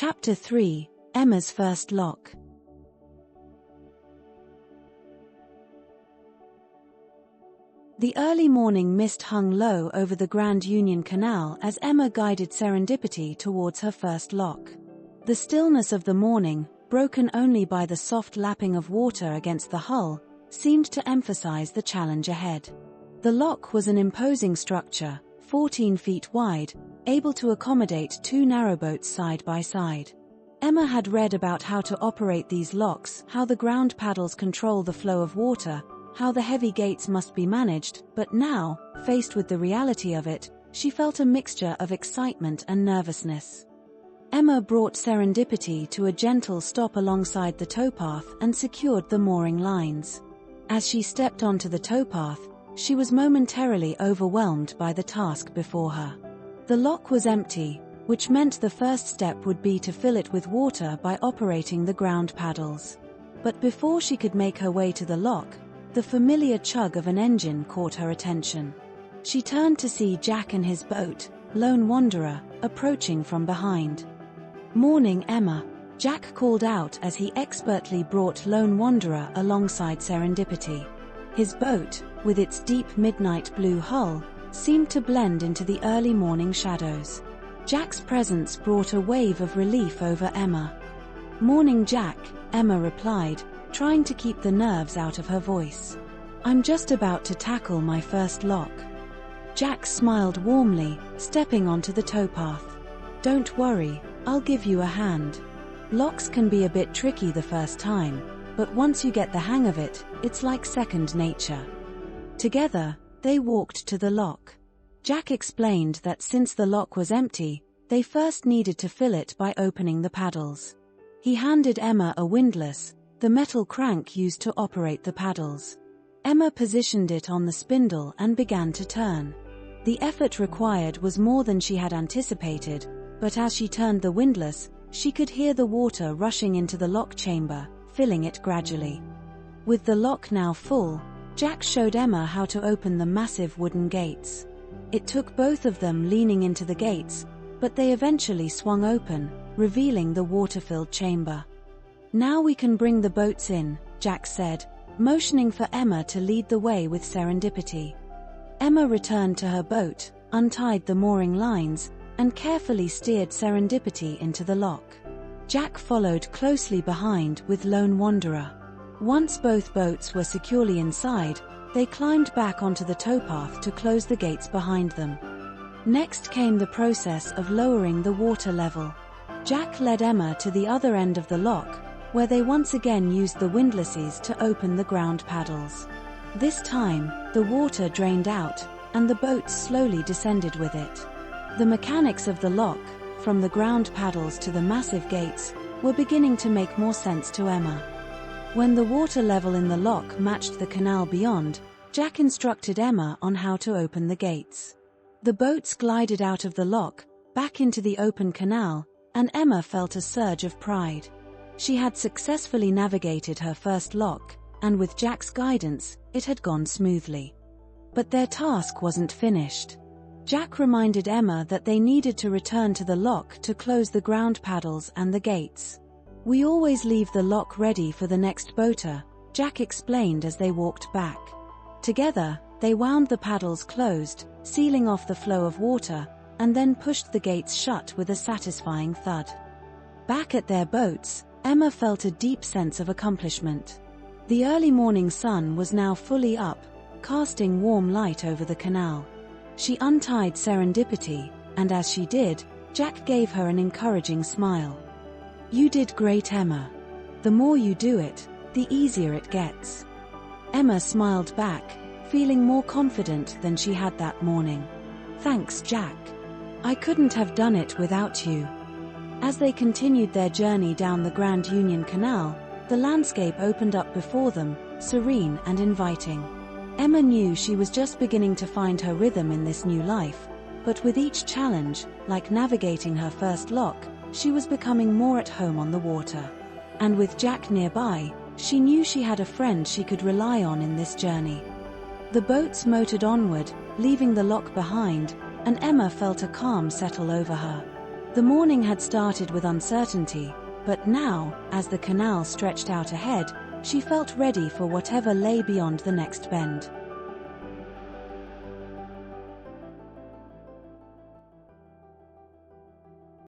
Chapter 3: Emma's First Lock. The early morning mist hung low over the Grand Union Canal as Emma guided Serendipity towards her first lock. The stillness of the morning, broken only by the soft lapping of water against the hull, seemed to emphasize the challenge ahead. The lock was an imposing structure, 14 feet wide, able to accommodate 2 narrowboats side by side. Emma had read about how to operate these locks, how the ground paddles control the flow of water, how the heavy gates must be managed, but now, faced with the reality of it, she felt a mixture of excitement and nervousness. Emma brought Serendipity to a gentle stop alongside the towpath and secured the mooring lines. As she stepped onto the towpath, she was momentarily overwhelmed by the task before her. The lock was empty, which meant the first step would be to fill it with water by operating the ground paddles. But before she could make her way to the lock, the familiar chug of an engine caught her attention. She turned to see Jack and his boat, Lone Wanderer, approaching from behind. "Morning, Emma," Jack called out as he expertly brought Lone Wanderer alongside Serendipity. His boat, with its deep midnight blue hull, seemed to blend into the early morning shadows. Jack's presence brought a wave of relief over Emma. "Morning, Jack," Emma replied, trying to keep the nerves out of her voice. "I'm just about to tackle my first lock." Jack smiled warmly, stepping onto the towpath. "Don't worry, I'll give you a hand. Locks can be a bit tricky the first time, but once you get the hang of it, it's like second nature." Together, they walked to the lock. Jack explained that since the lock was empty, they first needed to fill it by opening the paddles. He handed Emma a windlass, the metal crank used to operate the paddles. Emma positioned it on the spindle and began to turn. The effort required was more than she had anticipated, but as she turned the windlass, she could hear the water rushing into the lock chamber, filling it gradually. With the lock now full, Jack showed Emma how to open the massive wooden gates. It took both of them leaning into the gates, but they eventually swung open, revealing the water-filled chamber. "Now we can bring the boats in," Jack said, motioning for Emma to lead the way with Serendipity. Emma returned to her boat, untied the mooring lines, and carefully steered Serendipity into the lock. Jack followed closely behind with Lone Wanderer. Once both boats were securely inside, they climbed back onto the towpath to close the gates behind them. Next came the process of lowering the water level. Jack led Emma to the other end of the lock, where they once again used the windlasses to open the ground paddles. This time, the water drained out, and the boats slowly descended with it. The mechanics of the lock, from the ground paddles to the massive gates, were beginning to make more sense to Emma. When the water level in the lock matched the canal beyond, Jack instructed Emma on how to open the gates. The boats glided out of the lock, back into the open canal, and Emma felt a surge of pride. She had successfully navigated her first lock, and with Jack's guidance, it had gone smoothly. But their task wasn't finished. Jack reminded Emma that they needed to return to the lock to close the ground paddles and the gates. "We always leave the lock ready for the next boater," Jack explained as they walked back. Together, they wound the paddles closed, sealing off the flow of water, and then pushed the gates shut with a satisfying thud. Back at their boats, Emma felt a deep sense of accomplishment. The early morning sun was now fully up, casting warm light over the canal. She untied Serendipity, and as she did, Jack gave her an encouraging smile. "You did great, Emma. The more you do it, the easier it gets." Emma smiled back, feeling more confident than she had that morning. "Thanks, Jack. I couldn't have done it without you." As they continued their journey down the Grand Union Canal, the landscape opened up before them, serene and inviting. Emma knew she was just beginning to find her rhythm in this new life, but with each challenge, like navigating her first lock, she was becoming more at home on the water. And with Jack nearby, she knew she had a friend she could rely on in this journey. The boats motored onward, leaving the lock behind, and Emma felt a calm settle over her. The morning had started with uncertainty, but now, as the canal stretched out ahead, she felt ready for whatever lay beyond the next bend.